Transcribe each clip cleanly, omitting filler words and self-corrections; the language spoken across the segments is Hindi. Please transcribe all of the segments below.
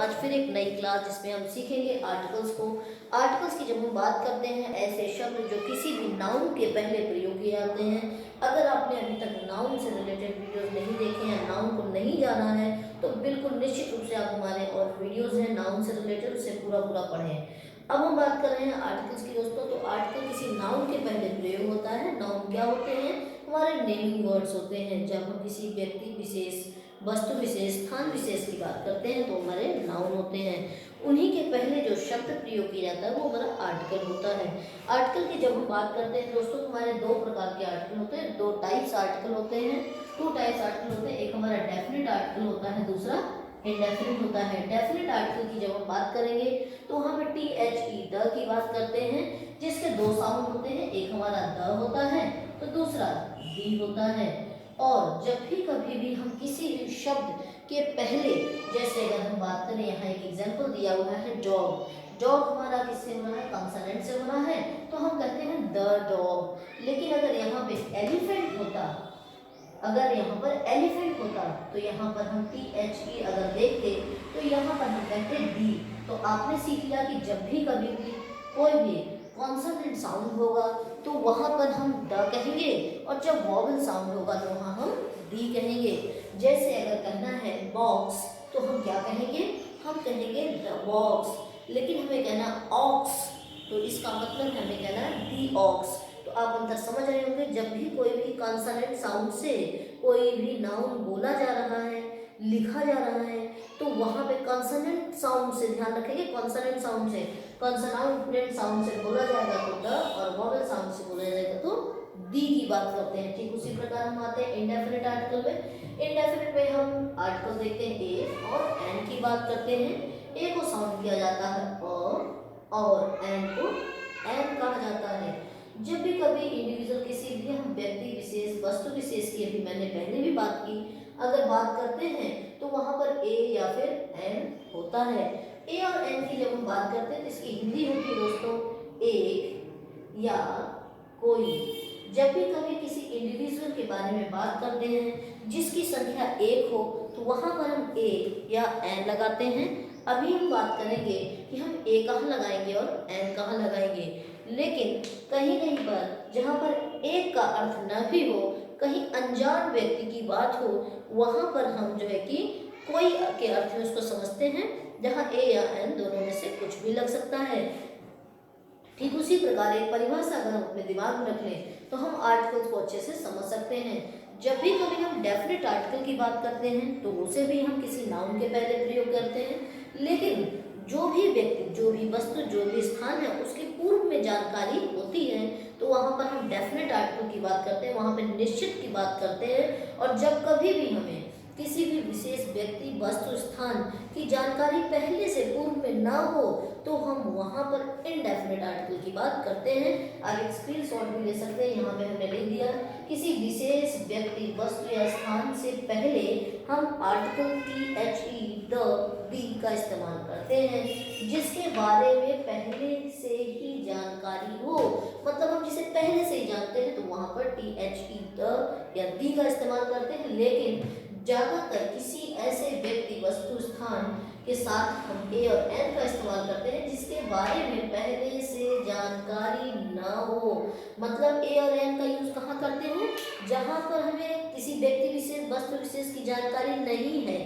आज फिर एक नई क्लास जिसमें हम सीखेंगे आर्टिकल्स को। आर्टिकल्स की जब हम बात करते हैं, ऐसे शब्द जो किसी भी नाउन के पहले प्रयोग किए जाते हैं। अगर आपने अभी तक नाउन से रिलेटेड वीडियोस नहीं देखे हैं, नाउन को नहीं जाना है, तो बिल्कुल निश्चित रूप से आप हमारे और वीडियोस हैं नाउन से रिलेटेड, उसे पूरा पूरा पढ़ें। अब हम बात कर रहे हैं आर्टिकल्स की दोस्तों। तो आर्टिकल किसी नाउन के पहले प्रयोग होता है। नाउन क्या होते हैं? हमारे नेमिंग वर्ड्स होते हैं। जब हम किसी व्यक्ति विशेष, वस्तु विशेष, स्थान विशेष की बात करते हैं तो हमारे नाउन होते हैं। उन्हीं के पहले जो शब्द प्रयोग किया जाता है वो हमारा आर्टिकल होता है। आर्टिकल की जब हम बात करते हैं दोस्तों, हमारे दो प्रकार के आर्टिकल होते हैं, दो टाइप्स आर्टिकल होते हैं, टू टाइप्स आर्टिकल होते हैं। एक हमारा डेफिनेट आर्टिकल होता है, दूसरा इंडेफिनिट होता है। डेफिनेट आर्टिकल की जब हम बात करेंगे तो वहाँ पे T H E the key बात करते हैं, जिसके दो साउंड होते हैं, एक हमारा द होता है तो दूसरा दी होता है। और जब भी कभी भी हम किसी भी शब्द के पहले, जैसे अगर हम बात करें, यहाँ एक एग्जांपल दिया हुआ है डॉग। डॉग हमारा किससे बना है? कंसोनेंट से बना है, तो हम कहते हैं द डॉग। लेकिन अगर यहाँ पे एलिफेंट होता, अगर यहाँ पर एलिफेंट होता तो यहाँ पर हम टी एच ई अगर देखते तो यहाँ पर हम कहते दी। तो आपने सीख लिया कि जब भी कभी भी कोई भी कॉन्सोनेंट साउंड होगा तो वहाँ पर हम द कहेंगे, और जब वॉवल साउंड होगा तो वहाँ हम दी कहेंगे। जैसे अगर कहना है बॉक्स तो हम क्या कहेंगे? हम कहेंगे द बॉक्स। लेकिन हमें कहना ऑक्स तो इसका मतलब हमें कहना है दी ऑक्स। तो आप अंदर समझ रहे होंगे, जब भी कोई भी कॉन्सोनेंट साउंड से कोई भी नाउन बोला जा रहा है, लिखा जा रहा है, तो वहाँ पे कॉन्सोनेंट साउंड से ध्यान रखेंगे। कॉन्सोनेंट साउंड से, कॉन्सोनेंट साउंड से बोला जाएगा तो द, और वॉवेल साउंड से बोला जाएगा तो दी की बात करते हैं। ठीक उसी प्रकार हम आते हैं इंडेफिनिट आर्टिकल में। इंडेफिनिट में हम आर्टिकल देखते हैं ए और एन की बात करते हैं। ए को साउंड किया जाता है और एन को एन कहा जाता है। जब भी कभी इंडिविजुअल किसी भी हम व्यक्ति विशेष, वस्तु विशेष की अभी मैंने पहले भी बात की, अगर बात करते हैं तो वहां पर ए या फिर एन होता है। ए और एन की जब हम बात करते हैं तो इसकी हिंदी होती है दोस्तों एक या कोई। जब भी कभी किसी इंडिविजुअल के बारे में बात करते हैं जिसकी संख्या एक हो तो वहां पर हम ए या एन लगाते हैं। अभी हम बात करेंगे कि हम ए कहाँ लगाएंगे और एन कहाँ लगाएंगे। लेकिन कहीं कहीं पर जहाँ पर एक का अर्थ न भी हो, कहीं अनजान व्यक्ति की बात हो, वहाँ पर हम जो है कि कोई के अर्थ में उसको समझते हैं, जहाँ ए या एन दोनों में से कुछ भी लग सकता है। ठीक उसी प्रकार एक परिभाषा अगर हम अपने दिमाग में रख लें तो हम आर्टिकल्स को अच्छे से समझ सकते हैं। जब भी कभी हम डेफिनेट आर्टिकल की बात करते हैं तो उसे भी हम किसी नाउन के पहले प्रयोग करते हैं। लेकिन जो भी व्यक्ति, जो भी वस्तु, जो भी स्थान है, उसके पूर्व में जानकारी होती है तो वहाँ पर हम डेफिनेट आर्टिकल की बात करते हैं, वहाँ पर निश्चित की बात करते हैं। और जब कभी भी हमें किसी भी विशेष व्यक्ति, वस्तु, स्थान की जानकारी पहले से पूर्व में ना हो तो हम वहाँ पर इनडेफिनेट आर्टिकल की बात करते हैं। आप एक स्क्रीनशॉट भी ले सकते हैं, यहाँ पे हमने लिख दिया किसी विशेष व्यक्ति, वस्तु या स्थान से पहले हम article T H E the, the का इस्तेमाल करते हैं जिसके बारे में पहले से ही जानकारी हो। मतलब हम जिसे पहले से ही जानते हैं तो वहाँ पर टी एच ई द या दी का इस्तेमाल करते हैं। लेकिन ज्यादातर किसी ऐसे व्यक्ति, वस्तु, स्थान के साथ हम ए और एन का इस्तेमाल करते हैं जिसके बारे में पहले से जानकारी ना हो। मतलब ए और एन का यूज कहाँ करते हैं? जहाँ पर हमें किसी व्यक्ति विशेष, वस्तु विशेष की जानकारी नहीं है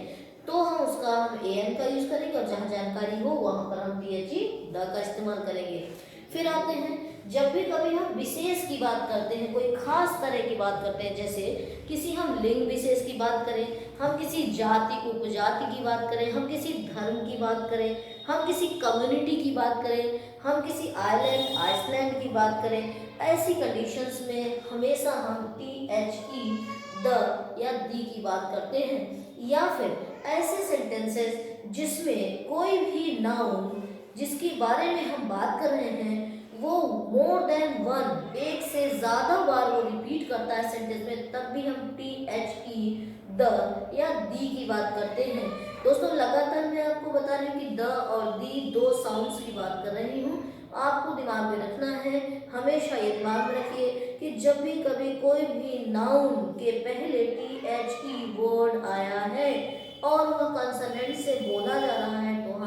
तो हम उसका हम ए एन का यूज करेंगे, और जहाँ जानकारी हो वहाँ पर हम टी एच ई द का इस्तेमाल करेंगे। फिर आते हैं, जब भी कभी हम विशेष की बात करते हैं, कोई खास तरह की बात करते हैं, जैसे किसी हम लिंग विशेष की बात करें, हम किसी जाति, उपजाति की बात करें, हम किसी धर्म की बात करें, हम किसी कम्युनिटी की बात करें, हम किसी आइलैंड, आइसलैंड की बात करें, ऐसी कंडीशंस में हमेशा हम टी एच ई द या दी की बात करते हैं। या फिर ऐसे सेंटेंसेस जिसमें कोई भी नाउन जिसके बारे में हम बात कर रहे हैं वो मोर देन वन, एक से ज्यादा बार वो रिपीट करता है सेंटेंस में, तब भी हम टी एच ई द या दी की बात करते हैं। दोस्तों लगातार मैं आपको बता रही हूँ कि द और दी दो साउंड्स की बात कर रही हूँ, आपको दिमाग में रखना है। हमेशा ये दिमाग में रखिए कि जब भी कभी कोई भी नाउन के पहले टी एच ई वर्ड आया है और वह कंसोनेंट से बोला जा रहा है तो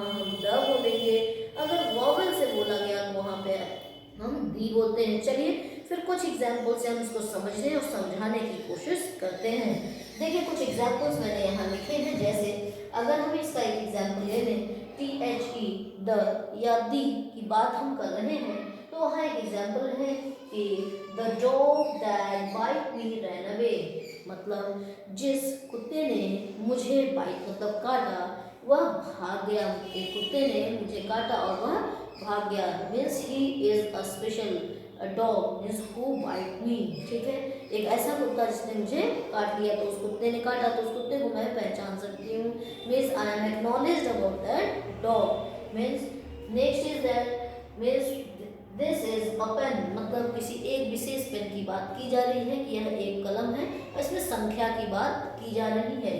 कुछ एग्जाम्पल से हम इसको समझने और समझाने की कोशिश करते हैं। देखिए कुछ एग्जाम्पल्स मैंने यहाँ लिखे हैं, जैसे अगर हम इसका एक एग्जाम्पल ले लें, THE द या दी की बात हम कर रहे हैं, तो वहाँ एक एग्जाम्पल है कि the dog that bite me ran away, मतलब जिस कुत्ते ने मुझे बाइट मतलब काटा वह भाग गया। एक कुत्ते ने मुझे काटा और वह भाग गया, means he is a special dog means who bite me. ठीक है, एक ऐसा कुत्ता जिसने मुझे काट लिया, तो उस कुत्ते ने काटा तो उस कुत्ते को मैं पहचान सकती हूँ, means I am acknowledged about that dog. Means next is that means this is a pen, मतलब किसी एक विशेष पेन की बात की जा रही है कि यह एक कलम है, इसमें संख्या की बात की जा रही है।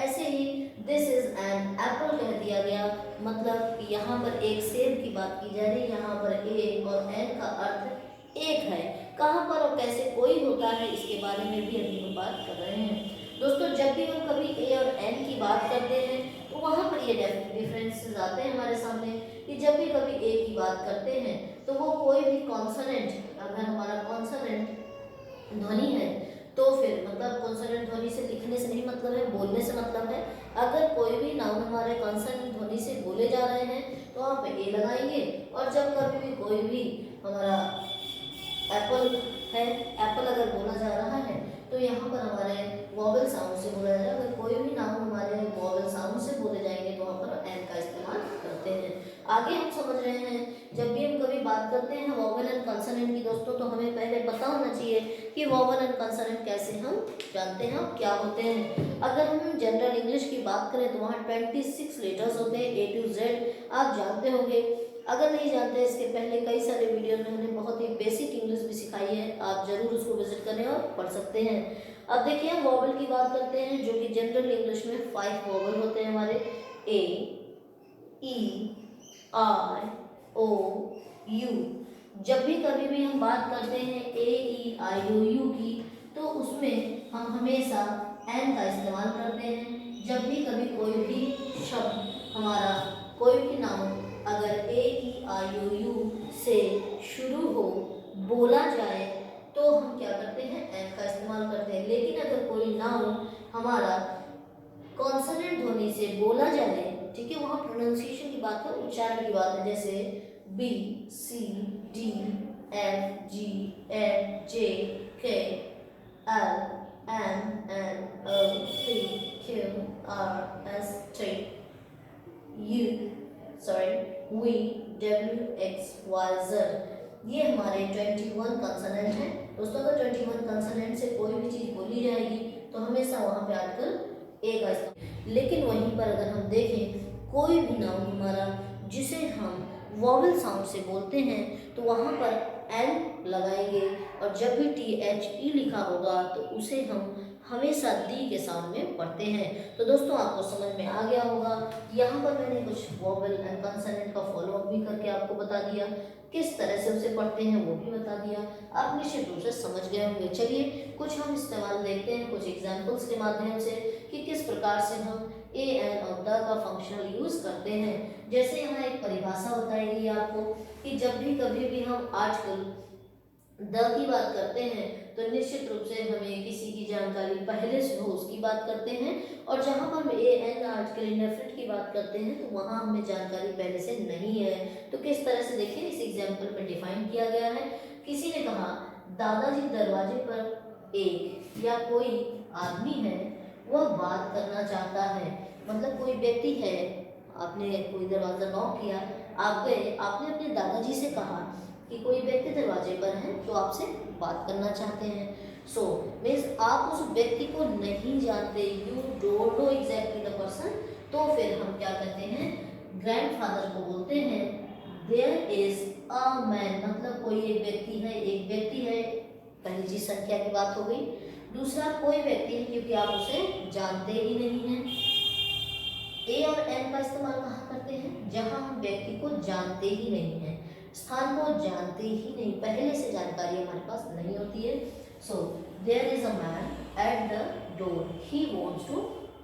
ऐसे ही दिस इज एन एप्पल कह दिया गया, मतलब कि यहाँ पर एक सेब की बात की जा रही है, यहाँ पर ए और एन का अर्थ एक है। कहाँ पर और कैसे कोई होता है इसके बारे में भी अभी हम बात कर रहे हैं। दोस्तों जब भी हम कभी ए और एन की बात करते हैं तो वहाँ पर ये डिफरेंसेस आते हैं हमारे सामने, कि जब भी कभी ए की बात करते हैं तो वो कोई भी कॉन्सोनेंट, अगर हमारा कॉन्सोनेंट ध्वनि है तो फिर मतलब कॉन्सोनेंट ध्वनि से लिखने से नहीं मतलब है, बोलने से मतलब है। अगर कोई भी नाउन हमारे कॉन्सोनेंट ध्वनि से बोले जा रहे हैं तो वहाँ पे ए लगाएंगे, और जब कभी भी कोई भी हमारा एप्पल है, एप्पल अगर बोला जा रहा है तो यहाँ पर हमारे वॉवेल साउंड से बोला जाएगा। अगर कोई भी नाउन हमारे वॉवेल साउंड से बोले जाएंगे तो वहाँ पर एन का इस्तेमाल करते हैं। आगे हम समझ रहे हैं, जब भी हम कभी बात करते हैं वॉवेल एंड कंसोनेंट की दोस्तों, तो हमें पहले पता होना चाहिए कि वॉवेल एंड कंसोनेंट कैसे हम जानते हैं और क्या होते हैं। अगर हम जनरल इंग्लिश की बात करें तो वहाँ 26 लेटर्स होते हैं A to Z, आप जानते होंगे। अगर नहीं जानते, इसके पहले कई सारे वीडियो में हमने बहुत ही बेसिक इंग्लिश भी सिखाई है, आप जरूर उसको विजिट करें और पढ़ सकते हैं। अब देखिए हम वॉवेल की बात करते हैं, जो कि जनरल इंग्लिश में 5 वॉवेल होते हैं हमारे, A, E, I, O, U। जब भी कभी भी हम बात करते हैं A, E, I, O, U की, तो उसमें हम हमेशा N का इस्तेमाल करते हैं। जब भी कभी कोई भी शब्द हमारा, कोई भी नाउन अगर A, E, I, O, U से शुरू हो, बोला जाए, तो हम क्या करते हैं, एन का इस्तेमाल करते हैं। लेकिन अगर कोई नाउन हमारा कॉन्सोनेंट ध्वनि से बोला जाए, ठीक है, वहाँ प्रोनाउंसिएशन की बात है, उच्चारण की बात है, जैसे B, C, D, F, G, H, J, K, L, M, N, O, P, Q, R, S, T, U, V, W, X, Y, Z। ये हमारे 21 कंसोनेंट हैं दोस्तों। अगर 21 कंसोनेंट से कोई भी चीज़ बोली जाएगी तो हमेशा वहाँ पे आर्टिकल ए का इस्तेमाल। लेकिन वहीं पर अगर हम देखें कोई भी नाउन हमारा जिसे हम वॉवेल साउंड से बोलते हैं तो वहाँ पर एन लगाएंगे, और जब भी THE लिखा होगा तो उसे हम हमेशा दी के साउंड में पढ़ते हैं। तो दोस्तों आपको समझ में आ गया होगा। यहाँ पर मैंने कुछ वॉवेल एंड कंसोनेंट का फॉलो अप भी करके आपको बता दिया, किस तरह से उसे पढ़ते हैं वो भी बता दिया, आप निश्चित रूप से समझ गए होंगे। चलिए कुछ हम इस्तेमाल देखते हैं कुछ एग्जाम्पल्स के माध्यम से कि किस प्रकार से हम ए एन और द का फंक्शनल यूज करते हैं। जैसे यहाँ एक परिभाषा बताई गई आपको कि जब भी कभी भी हम आजकल द की बात करते हैं तो निश्चित रूप से हमें किसी की जानकारी पहले से हो उसकी बात करते हैं, और जहाँ पर हम ए एन आर्टिकल इंडेफिनिट की बात करते हैं तो वहाँ हमें जानकारी पहले से नहीं है। तो किस तरह से देखिए इस एग्जाम्पल में डिफाइन किया गया है। किसी ने कहा दादाजी दरवाजे पर एक या कोई आदमी है वह बात करना चाहता है, मतलब कोई व्यक्ति है, आपने कोई दरवाजा नॉक किया, आप गए, आपने अपने दादाजी से कहा कि कोई व्यक्ति दरवाजे पर है जो आपसे बात करना चाहते हैं। सो मीन्स आप उस व्यक्ति को नहीं जानते, you don't know exactly the person, तो फिर हम क्या कहते हैं, ग्रैंडफादर को बोलते हैं देयर इज अ मैन, मतलब कोई एक व्यक्ति है, एक व्यक्ति है, पहली चीज संख्या की बात हो गई। दूसरा कोई व्यक्ति है क्योंकि आप उसे जानते ही नहीं हैं। ए और एन का इस्तेमाल कहाँ करते हैं, जहां हम व्यक्ति को जानते ही नहीं हैं, स्थान को जानते ही नहीं, पहले से जानकारी हमारे पास नहीं होती है। So there is a man at the door, he wants to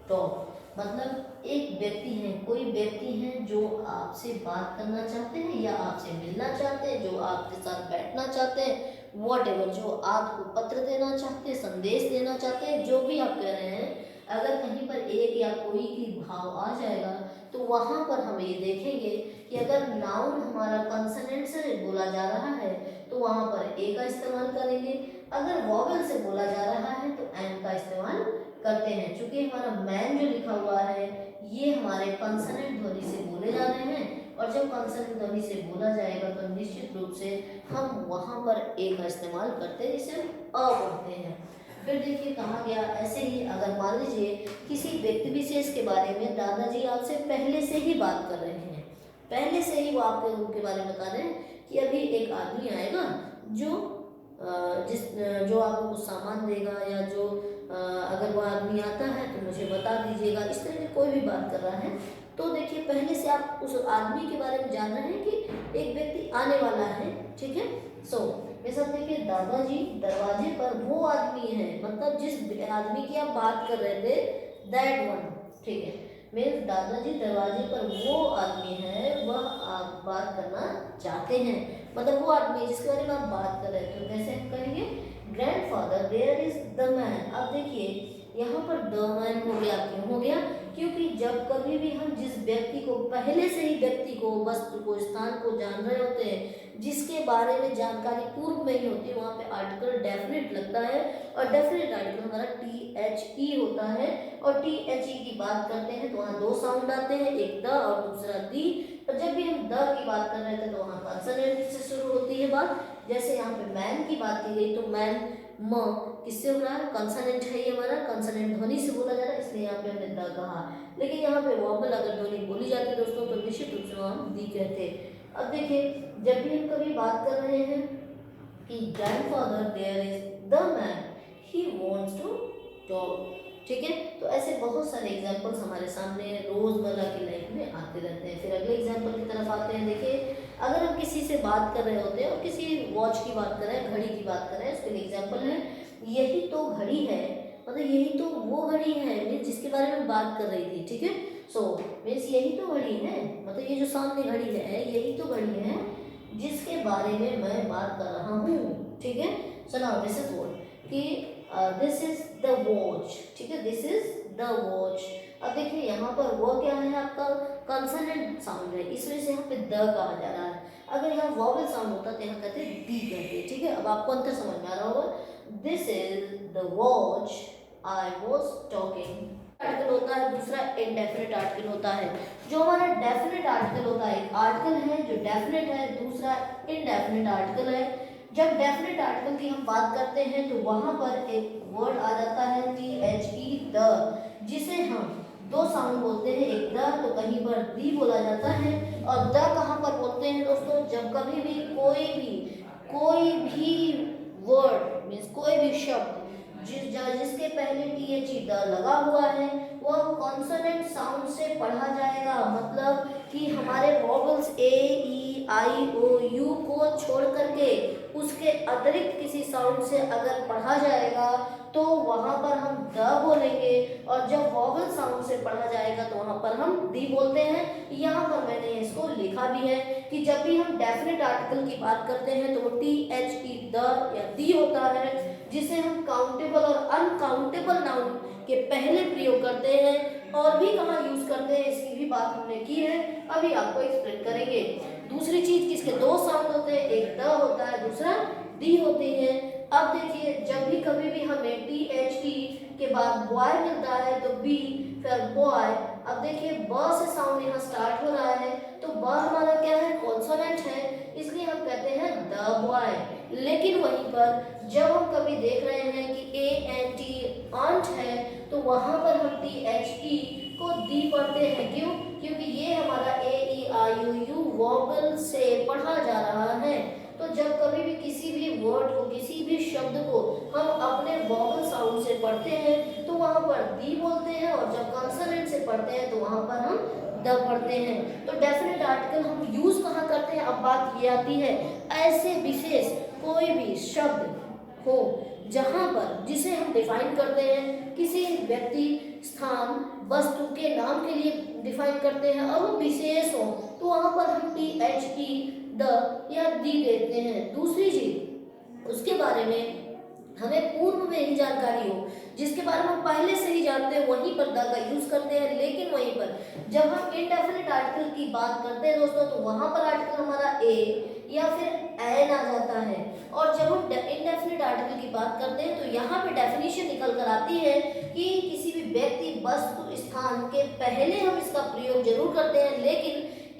talk, मतलब एक व्यक्ति है, कोई व्यक्ति है जो आपसे बात करना चाहते हैं या आपसे मिलना चाहते हैं, जो आपके साथ बैठना चाहते हैं, वॉटेवर, जो आपको पत्र देना चाहते हैं, संदेश देना चाहते हैं, जो भी आप कह रहे हैं, अगर कहीं पर एक या कोई की भाव आ जाएगा तो वहाँ पर हम ये देखेंगे कि अगर नाउन हमारा कंसोनेंट से बोला जा रहा है तो वहाँ पर ए का इस्तेमाल करेंगे, अगर वॉवेल से बोला जा रहा है तो एन का इस्तेमाल करते हैं। चूंकि हमारा मैन जो लिखा हुआ है ये हमारे कंसोनेंट ध्वनि से बोले जा रहे हैं, और जब कंसोनेंट ध्वनि से बोला जाएगा तो निश्चित रूप से हम वहाँ पर ए का इस्तेमाल करते हैं, जिसे अ पढ़ते हैं। फिर देखिए कहा गया ऐसे ही, अगर मान लीजिए किसी व्यक्ति विशेष के बारे में दादाजी आपसे पहले से ही बात कर रहे हैं, पहले से ही वो आपके उनके बारे में बता रहे हैं कि अभी एक आदमी आएगा जो जो आपको कुछ सामान देगा, या जो अगर वो आदमी आता है तो मुझे बता दीजिएगा, इस तरह की कोई भी बात कर रहा है तो देखिए पहले से आप उस आदमी के बारे में जान रहे हैं कि एक व्यक्ति आने वाला है, ठीक है। सो मेरे साथ देखिए, दादाजी दरवाजे पर वो आदमी है, मतलब जिस आदमी की आप बात कर रहे थे, दैट वन, ठीक है। मेरे दादाजी दरवाजे पर वो आदमी है, वह आप बात करना चाहते हैं, मतलब वो आदमी जिसके बारे में आप बात कर रहे थे। तो कैसे हम कहेंगे, grandfather there is the man. अब देखिए यहाँ पर द मैन हो गया, क्यों हो गया, क्योंकि जब कभी भी हम जिस व्यक्ति को पहले से ही व्यक्ति को, वस्तु को, स्थान को जान रहे होते हैं, जिसके बारे में जानकारी पूर्व में ही होती है, वहाँ पे आर्टिकल डेफिनेट लगता है, और डेफिनेट आर्टिकल हमारा THE होता है, और THE की बात करते हैं तो वहाँ दो साउंड आते हैं, एक द और दूसरा दी। और जब भी हम द की बात कर रहे थे तो वहाँ कंसोनेंट से शुरू होती है बात, जैसे यहाँ पे मैन की बात की गई तो मैन म किससे हो रहा है, कंसोनेंट है ये हमारा, कंसोनेंट ध्वनि से बोला जा रहा है, इसलिए यहाँ पे हमने द कहा। लेकिन यहाँ पे वॉवल अगर ध्वनि बोली जाती है दोस्तों तो निश्चित रूप से हम दी कहते हैं। अब देखिए जब भी हम कभी बात कर रहे हैं कि grandfather there is the man he wants to talk, ठीक है। तो ऐसे बहुत सारे एग्जांपल्स हमारे सामने रोजमर्रा की लाइफ में आते रहते हैं। फिर अगले एग्जांपल की तरफ आते हैं। देखिए अगर हम किसी से बात कर रहे होते हैं और किसी वॉच की बात कर रहे हैं, घड़ी की बात कर रहे हैं, उसके लिए एग्जांपल है यही तो घड़ी है, मतलब यही तो वो घड़ी है मीन्स जिसके बारे में बात कर रही थी, ठीक है। सो मीन्स यही तो घड़ी है, मतलब ये जो सामने घड़ी है यही तो घड़ी है जिसके बारे में मैं बात कर रहा हूँ, ठीक है। So now this is what कि दिस इज द वॉच, ठीक है, दिस इज द वॉच। अब देखिए यहाँ पर वो क्या है, आपका कंसोनेंट साउंड है, इस वजह से यहाँ पे द कहा जा रहा है। अगर यहाँ वॉवल साउंड होता तो यहाँ कहते हैं दी कहते हैं, ठीक है। अब आपको अंतर समझ में आ रहा होगा। This is the watch I was talking article होता है, दूसरा इनडेफिनेट आर्टिकल होता है। जो हमारा डेफिनेट आर्टिकल होता है, एक आर्टिकल है जो डेफिनेट है, दूसरा इनडेफिनेट आर्टिकल है। जब डेफिनेट आर्टिकल की हम बात करते हैं तो वहां पर एक वर्ड आ जाता है THE द, जिसे हम दो साउंड बोलते हैं, एक द तो कहीं पर दी बोला जाता है, और द कहाँ पर बोलते हैं दोस्तों, जब कभी भी कोई भी वर्ड मीन्स कोई भी शब्द जिसके पहले THE द लगा हुआ है वह कॉन्सोनेंट साउंड से पढ़ा जाएगा, मतलब कि हमारे vowels A E I O U को छोड़ करके उसके अतिरिक्त किसी साउंड से अगर पढ़ा जाएगा तो वहां पर हम द बोलेंगे, और जब वॉवल साउंड से पढ़ा जाएगा तो वहां पर हम दी बोलते हैं। यहाँ पर मैंने इसको लिखा भी है कि जब भी हम डेफिनेट आर्टिकल की बात करते हैं तो वो THE द या दी होता है, जिसे हम काउंटेबल और अनकाउंटेबल नाउन के पहले प्रयोग करते हैं, और भी कहाँ यूज करते हैं इसकी भी बात हमने की है, अभी आपको एक्सप्लेन करेंगे। दूसरी चीज किसके दो साउंड होते हैं, एक द होता है, दूसरा दी होती है। अब देखिए जब भी कभी भी हमें THE के बाद बॉय मिलता है तो बी फिर बॉय। अब देखिए ब से साउंड यहाँ स्टार्ट हो रहा है तो ब हमारा क्या है, कॉन्सोनेंट है, इसलिए हम कहते हैं द बॉय। लेकिन वहीं पर जब हम कभी देख रहे हैं कि ANT आंट है तो वहां पर हम THE को दी पढ़ते हैं, क्यों, क्योंकि ये हमारा AEIOU वॉवल से पढ़ा जा रहा है। तो जब कभी भी किसी भी वर्ड को, किसी भी शब्द को हम अपने वॉवल साउंड से पढ़ते हैं तो वहां पर दी बोलते हैं, और जब कंसोनेंट से पढ़ते हैं तो वहां पर हम द पढ़ते हैं। तो डेफिनेट आर्टिकल हम यूज कहाँ करते हैं, अब बात ये आती है, ऐसे विशेष कोई भी शब्द हो जहां पर जिसे हम डिफाइन करते हैं, किसी व्यक्ति, स्थान, वस्तु के नाम के लिए डिफाइन करते हैं और वो विशेष हो तो वहां पर हम THE द या दी देते हैं। दूसरी चीज उसके बारे में हमें पूर्व में ही जानकारी हो, जिसके बारे में हम पहले से ही जानते हैं, वहीं पर द का यूज करते हैं। लेकिन वहीं पर जब हम इनडेफिनिट आर्टिकल की बात करते हैं दोस्तों, तो वहां पर आर्टिकल हमारा ए या फिर एन आ जाता है। और जब हम इनडेफिनिट आर्टिकल की बात करते हैं, तो यहाँ पे डेफिनेशन निकल कर आती है कि किसी भी व्यक्ति, वस्तु, स्थान के पहले हम इसका प्रयोग जरूर करते हैं, लेकिन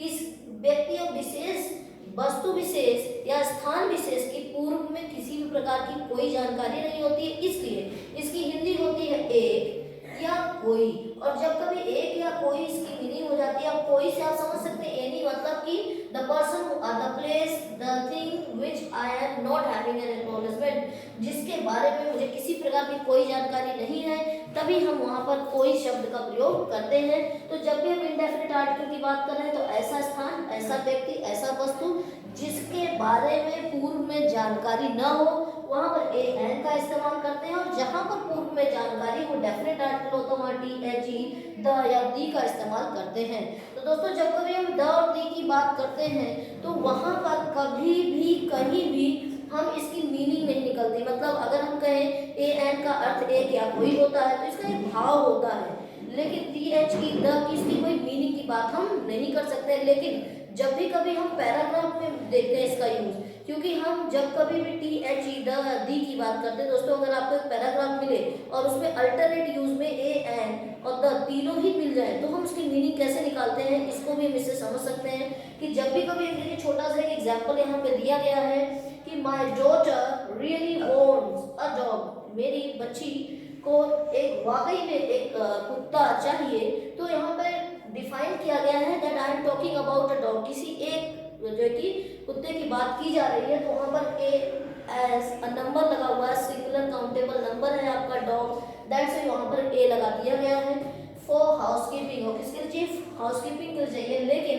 इस व्यक्ति और विशेष, वस्तु विशेष या स्थान विशेष की पूर्व में किसी भी प्रकार की कोई जानकारी नहीं होती है, इसलिए इसकी हिंदी होती है एक या कोई। और जब कभी एक या कोई इसकी मीनिंग हो जाती है, अब कोई से आप समझ सकते हैं एनी मतलब कि the person, the place, the thing which I am not having an acknowledgement, जिसके बारे में मुझे किसी प्रकार की कोई जानकारी नहीं है, तभी हम वहां पर कोई शब्द का प्रयोग करते हैं। तो जब भी हम इंडेफिनिट आर्टिकल की बात कर रहे हैं, तो ऐसा स्थान, ऐसा व्यक्ति, ऐसा वस्तु जिसके बारे में पूर्व में जानकारी न हो, वहां पर ए एन का इस्तेमाल करते हैं। और जहां पर पूर्व में जानकारी हो, डेफिनेट आर्टिकल होता है, वहां टी एच ई, द या दी का इस्तेमाल करते हैं। तो दोस्तों जब कभी हम द और दी की बात करते हैं, तो वहां पर कभी भी कहीं भी हम इसकी मीनिंग नहीं निकलती। मतलब अगर हम कहें ए एन का अर्थ एक या कोई होता है, तो इसका एक भाव होता है, लेकिन टी एच की, द की, इसकी कोई मीनिंग की बात हम नहीं कर सकते। लेकिन जब भी कभी हम पैराग्राफ में देखते हैं इसका यूज, क्योंकि हम जब कभी भी टी एच ई, द, दी की बात करते हैं दोस्तों, अगर आपको एक पैराग्राफ मिले और उसमें अल्टरनेट यूज में ए एन और द तीनों ही मिल जाए, तो हम उसकी मीनिंग कैसे निकालते हैं, इसको भी हम इससे समझ सकते हैं। कि जब भी कभी देखिए, छोटा सा एक एग्जाम्पल यहाँ पे दिया गया है कि my daughter really wants a dog, मेरी बच्ची को एक वाकई में एक कुत्ता चाहिए। तो यहाँ पे डिफाइन किया गया है that I am talking about a dog, किसी एक जो कि कुत्ते की बात की जा रही है। तो वहाँ पर ए एस नंबर लगा हुआ है, सिंगुलर काउंटेबल नंबर है आपका डॉग, दैट्स व्हाई वहाँ पर ए लगा दिया गया है। फॉर हाउसकीपिंग, और किसके लिए, हाउसकीपिंग के लिए चाहिए। लेकिन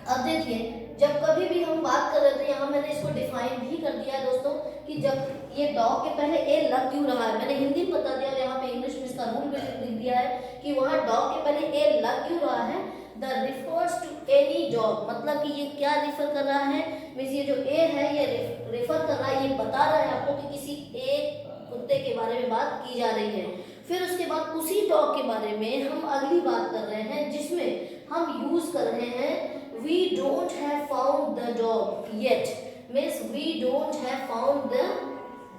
अब देखिए, जब कभी भी हम बात कर रहे थे, यहाँ मैंने इसको डिफाइन भी कर दिया है दोस्तों, कि जब ये डॉग के पहले ए लग क्यों रहा है, मैंने हिंदी में बता दिया और यहाँ पे इंग्लिश में इसका रूल भी लिख दिया है कि वहाँ डॉग के पहले ए लग क्यों रहा है। The refers to any job, मतलब कि ये क्या रिफर कर रहा है, मींस ये जो ए है ये रिफर कर रहा है, ये बता रहा है आपको कि किसी एक कुत्ते के बारे में बात की जा रही है। फिर उसके बाद उसी डॉग के बारे में हम अगली बात कर रहे हैं, जिसमें हम यूज कर रहे हैं we don't have found the dog yet, means we don't have found the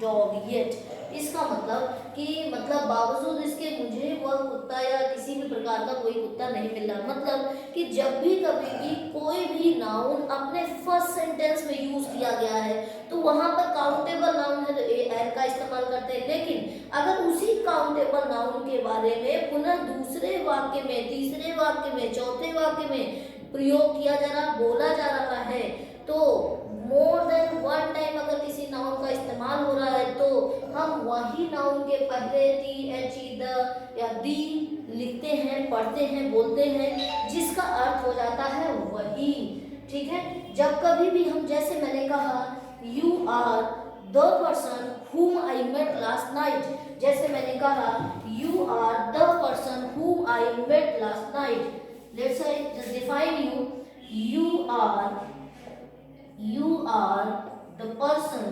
dog yet। इसका मतलब कि बावजूद इसके मुझे वह कुत्ता या किसी भी प्रकार का कोई कुत्ता नहीं मिल रहा। मतलब कि जब भी कभी भी कोई भी नाउन अपने फर्स्ट सेंटेंस में यूज किया गया है, तो वहां पर काउंटेबल नाउन है तो ए एन का इस्तेमाल करते हैं। लेकिन अगर उसी काउंटेबल नाउन के बारे में पुनः दूसरे वाक्य में, तीसरे वाक्य में, चौथे वाक्य में प्रयोग किया जा रहा, बोला जा रहा है, तो मोर देन वन टाइम अगर किसी नाउन का इस्तेमाल हो रहा है, तो हम वही नाउन के पहले टी एच ई, द या दी लिखते हैं, पढ़ते हैं, बोलते हैं, जिसका अर्थ हो जाता है वही। ठीक है, जब कभी भी हम, जैसे मैंने कहा, you are the person whom I met last night, जैसे मैंने कहा you are the person whom I met last night। Let's say just define you, you are the person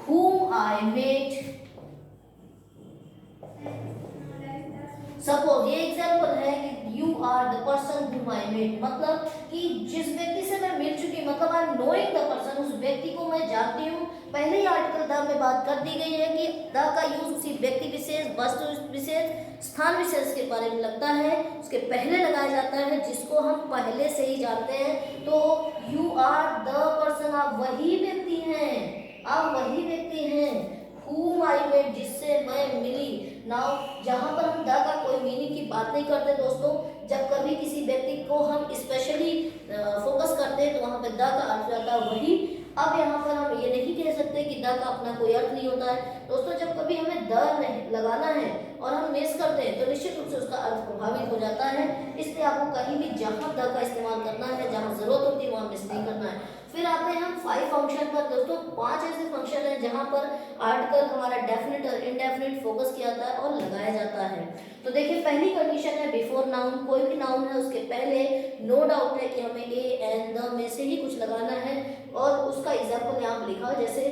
whom I met। Suppose ये एग्जाम्पल है कि you are the person whom I met, मतलब कि जिस व्यक्ति से मैं मिल चुकी, मतलब I am knowing the person, उस व्यक्ति को मैं जानती हूँ। पहले ही आर्टिकल द में बात कर दी गई है कि द का यूज उसी व्यक्ति विशेष, वस्तु विशेष, स्थान विशेष के बारे में लगता है, उसके पहले लगाया जाता है जिसको हम पहले से ही जानते हैं। तो यू आर द पर्सन, आप वही व्यक्ति हैं, आप वही व्यक्ति हैं whom I met, जिससे मैं मिली। नाउ जहाँ पर हम द का कोई मीनिंग की बात नहीं करते दोस्तों, जब कभी किसी व्यक्ति को हम स्पेशली फोकस करते हैं, तो वहाँ पर द का अर्थ जाता है वही। अब यहाँ पर हम ये नहीं कह सकते कि द का अपना कोई अर्थ नहीं होता है दोस्तों। जब कभी हमें द नहीं लगाना है और हम मिस करते हैं, तो निश्चित रूप से उसका अर्थ प्रभावित हो जाता है। इसलिए आपको कहीं भी जहाँ द का इस्तेमाल करना है, जहाँ जरूरत होती है, वहाँ मिस नहीं करना है। फिर आते हैं हम 5 फंक्शन पर दोस्तों। 5 ऐसे फंक्शन हैं जहाँ पर आर्टिकल हमारा डेफिनेट और इनडेफिनेट फोकस किया जाता है और लगाया जाता है। तो देखिए, पहली कंडीशन है बिफोर नाउन, कोई भी नाउन है उसके पहले नो डाउट है कि हमें ए एंड द में से ही कुछ लगाना है। और उसका एग्जाम्पल यहाँ पे लिखा है, जैसे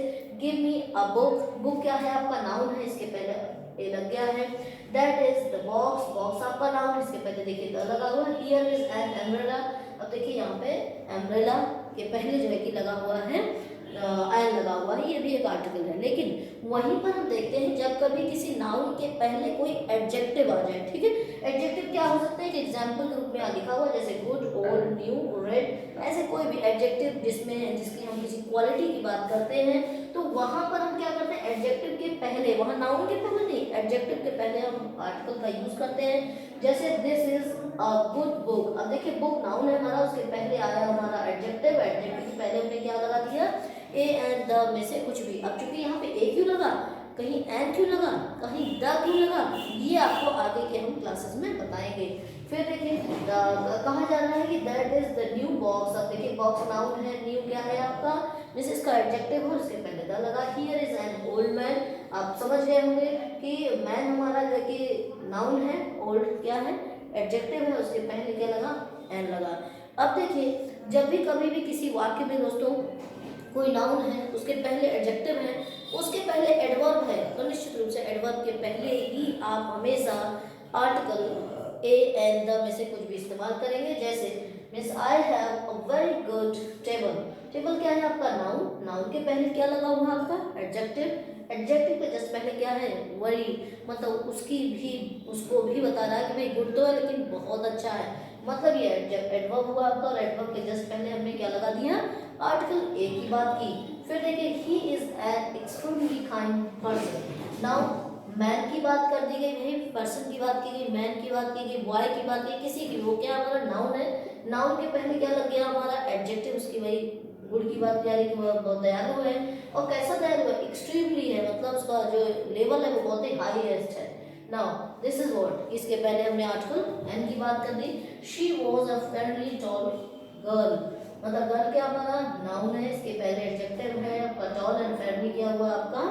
give me a book, book क्या है आपका नाउन है, इसके पहले ए लग गया है। That is the box, box आपका नाउन, इसके पहले देखिए द लगा हुआ है। हियर इज एन एम्ब्रेला, अब देखिए यहाँ पे एम्ब्रेला के पहले जो है कि लगा हुआ है एन लगा हुआ है, ये भी एक आर्टिकल है। लेकिन वहीं पर हम देखते हैं जब कभी किसी नाउन के पहले कोई एडजेक्टिव आ जाए, ठीक है, एडजेक्टिव क्या हो सकते हैं कि एग्जाम्पल के रूप में लिखा हुआ जैसे गुड, ओल्ड, न्यू, रेड, ऐसे कोई भी एडजेक्टिव जिसकी हम किसी क्वालिटी की बात करते हैं, तो वहां पर हम क्या करते हैं, एडजेक्टिव के पहले, वहां नाउन के पहले नहीं, एडजेक्टिव के पहले हम आर्टिकल का यूज करते हैं। जैसे this is a good book, अब देखिए बुक नाउन है हमारा, उसके पहले आया हमारा एडजेक्टिव, एडजेक्टिव के पहले हमने क्या लगा दिया, ए एंड द में से कुछ भी। अब चूंकि यहाँ पे ए क्यों लगा, कहीं एन क्यों लगा, कहीं द क्यों लगा, ये आपको आगे के हम क्लासेस में बताएंगे। फिर देखिए कहा जा रहा है कि that is the new box, अब देखिए बॉक्स नाउन है, न्यू क्या है आपका, दिस इसका एडजेक्टिव है, उसके पहले द लगा। Here is an old man, आप समझ गए होंगे कि मैन हमारा जो कि नाउन है, ओल्ड क्या है एडजेक्टिव है, उसके पहले क्या लगा, एन लगा। अब देखिए जब भी कभी भी किसी वाक्य में दोस्तों कोई नाउन है, उसके पहले एडजेक्टिव है, उसके पहले एडवर्ब है, तो निश्चित रूप से एडवर्ब के पहले ही आप हमेशा आर्टिकल ए एंड द में से कुछ भी इस्तेमाल करेंगे। जैसे means I have a very good table, table क्या है आपका नाउन, नाउन के पहले क्या लगा हुआ आपका एडजेक्टिव, एडजेक्टिव के जस्ट पहले क्या है वेरी, मतलब उसको भी बता रहा है कि भाई गुड तो है लेकिन बहुत अच्छा है, मतलब ये एडवर्ब हुआ आपका, और एडवर्ब के जस्ट पहले हमने क्या लगा दिया, आर्टिकल ए की बात की। फिर देखिए he is an extremely kind person, now man की बात कर दी गई, भाई पर्सन की बात की गई, मैन की बात की गई, बॉय की बात की, किसी की, वो क्या हमारा नाउन है, नाउन के पहले क्या लग गया हमारा एडजेक्टिव, उसकी वही गुड की बात जा रही कि वह बहुत दयालु है, और कैसा दयालु है, एक्सट्रीमली है, मतलब उसका जो लेवल है वो बहुत ही हाईएस्ट है। नाउ दिस इज व्हाट, इसके पहले हमने आर्टिकल एन की बात कर दी। She was a fairly tall girl, मतलब गर्ल क्या हमारा नाउन है, इसके पहले एडजेक्टिव है, आपका टॉल एंड फेयरली क्या हुआ आपका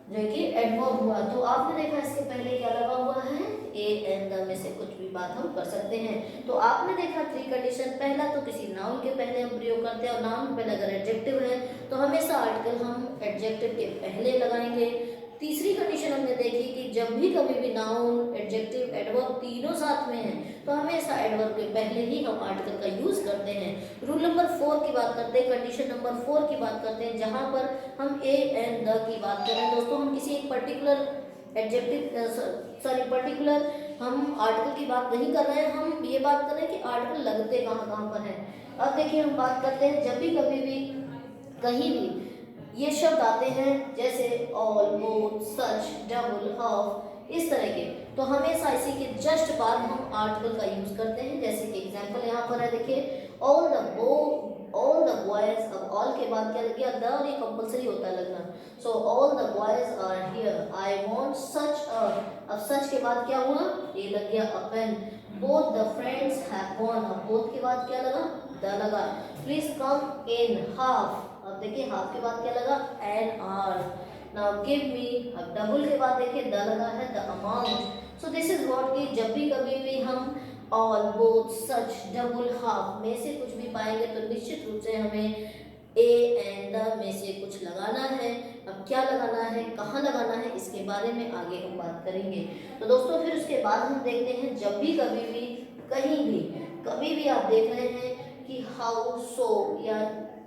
जो कि एडवर्ब हुआ। तो आपने देखा इसके पहले क्या लगा हुआ है, ए एंड द में से कुछ भी बात हम कर सकते हैं। तो आपने देखा 3 कंडीशन, पहला तो किसी नाउन के पहले हम प्रयोग करते हैं, और नाउन के पहले अगर एडजेक्टिव है तो हमेशा आर्टिकल हम एडजेक्टिव के पहले लगाएंगे। तीसरी कंडीशन हमने देखी कि जब भी कभी भी नाउन, एडजेक्टिव, एडवर्ब तीनों साथ में हैं तो हमेशा एडवर्ब के पहले ही हम आर्टिकल का यूज करते हैं। रूल नंबर 4 की बात करते हैं, कंडीशन नंबर 4 की बात करते हैं, जहां पर हम ए एंड द की बात करें दोस्तों, हम किसी एक पर्टिकुलर पर्टिकुलर हम आर्टिकल की बात नहीं कर रहे हैं, हम ये बात कर रहे हैं कि आर्टिकल लगते कहाँ पर है। अब देखिए हम बात करते हैं जब भी कभी भी कहीं भी ये शब्द आते हैं जैसे all, both, such, double, half, इस तरह के, तो हमेशा इसी के जस्ट बाद हम आर्टिकल का यूज करते हैं। जैसे कि एग्जांपल यहाँ पर है, देखिए ऑल द बॉयज, अब ऑल के बाद क्या लग गया, द, और ये कंपल्सरी होता है लगना, so all the boys are here, I want such a, अब सच के बाद क्या हुआ, ये लग गया a pen. Both the friends have gone, अब बोथ के बाद क्या लगा, द लगा। प्लीज कम इन हाफ, अब देखिए हाफ के बाद क्या लगा, N R. Now give me, अब डबल के बाद देखिए द लगा है, the amount. So this is what कि जब भी कभी भी हम all, both, such, double, half में से कुछ भी पाएंगे तो निश्चित रूप से हमें ए एंड द में से कुछ लगाना है। अब क्या लगाना है, कहाँ लगाना है, इसके बारे में आगे हम बात करेंगे। तो दोस्तों फिर उसके बाद हम देखते हैं जब भी कभी भी कहीं भी कभी भी आप देख रहे हैं कि हाउ, सो या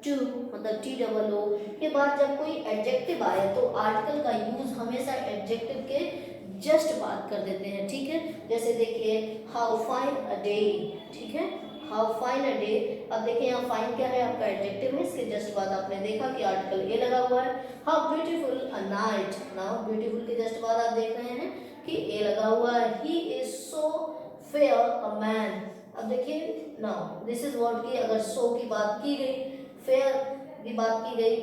टू, मतलब टी डबल ओ के बाद जब कोई एडजेक्टिव आए तो आर्टिकल का यूज हमेशा एडजेक्टिव के जस्ट बात कर देते हैं, ठीक है। जैसे देखिए हाउ फाइन अ डे, ठीक है, हाउ फाइन अ डे। अब देखिए यहाँ फाइन क्या है आपका एडजेक्टिव है, इसके जस्ट बाद आपने देखा कि आर्टिकल ए लगा हुआ है। How beautiful a night, now beautiful के जस्ट बाद आप देख रहे हैं कि ए लगा हुआ है। He is so fair a man, अब देखिए नाउ दिस इज व्हाट की अगर सो की बात की गई, फेयर की बात की गई,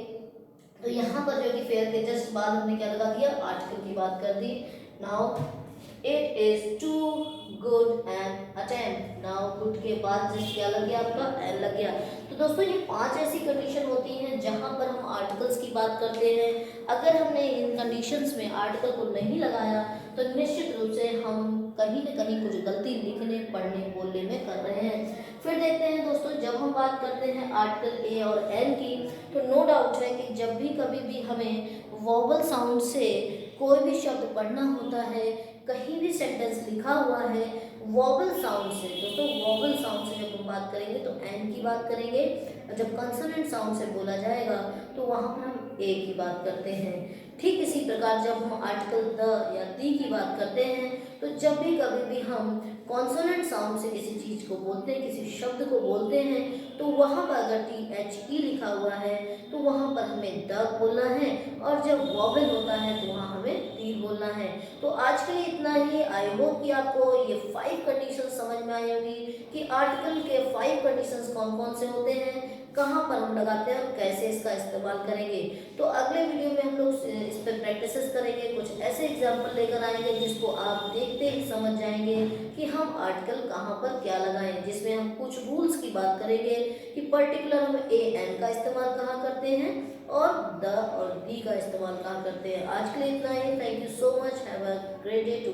तो यहाँ पर जो कि फेयर के जस्ट बाद हमने क्या लगा दिया, आर्टिकल की बात कर दी। Now it is too good and attempt, now good के बाद जस्ट क्या लग गया आपका, एन लग गया। तो दोस्तों ये 5 ऐसी कंडीशन होती हैं जहां पर हम आर्टिकल्स की बात करते हैं। अगर हमने इन कंडीशंस में आर्टिकल को नहीं लगाया तो निश्चित रूप से हम कहीं न कहीं कुछ गलती लिखने, पढ़ने, बोलने में कर रहे हैं। फिर देखते हैं दोस्तों, जब हम बात करते हैं आर्टिकल ए और एन की, तो नो डाउट है कि जब भी कभी भी हमें वोवल साउंड से कोई भी शब्द पढ़ना होता है, कहीं भी सेंटेंस लिखा हुआ है वोवल साउंड से, दोस्तों वोवल साउंड से जब हम बात करेंगे तो एन की बात करेंगे, और जब कंसोनेंट साउंड से बोला जाएगा तो वहाँ पर हम ए की बात करते हैं। ठीक इसी प्रकार जब हम आर्टिकल द या दी की बात करते हैं, तो जब भी कभी भी हम कॉन्सोनेंट साउंड से किसी चीज़ को बोलते हैं, किसी शब्द को बोलते हैं, तो वहाँ पर अगर THE लिखा हुआ है तो वहाँ पर हमें द बोलना है, और जब वॉवेल होता है तो वहाँ हमें दी बोलना है। तो आज के लिए इतना ही। आई होप कि आपको ये 5 कंडीशन समझ में आई होगी कि आर्टिकल के 5 कंडीशंस कौन कौन से होते हैं, कहाँ पर हम लगाते हैं और कैसे इसका इस्तेमाल करेंगे। तो अगले वीडियो में हम लोग इस पर प्रैक्टिस करेंगे, कुछ ऐसे एग्जाम्पल लेकर आएंगे जिसको आप देखते ही समझ जाएंगे कि हम आर्टिकल कहाँ पर क्या लगाएं, जिसमें हम कुछ रूल्स की बात करेंगे कि पर्टिकुलर हम ए एन का इस्तेमाल कहाँ करते हैं और द और दी का इस्तेमाल कहाँ करते हैं। आज के लिए इतना ही। Thank you so much. Have a great day to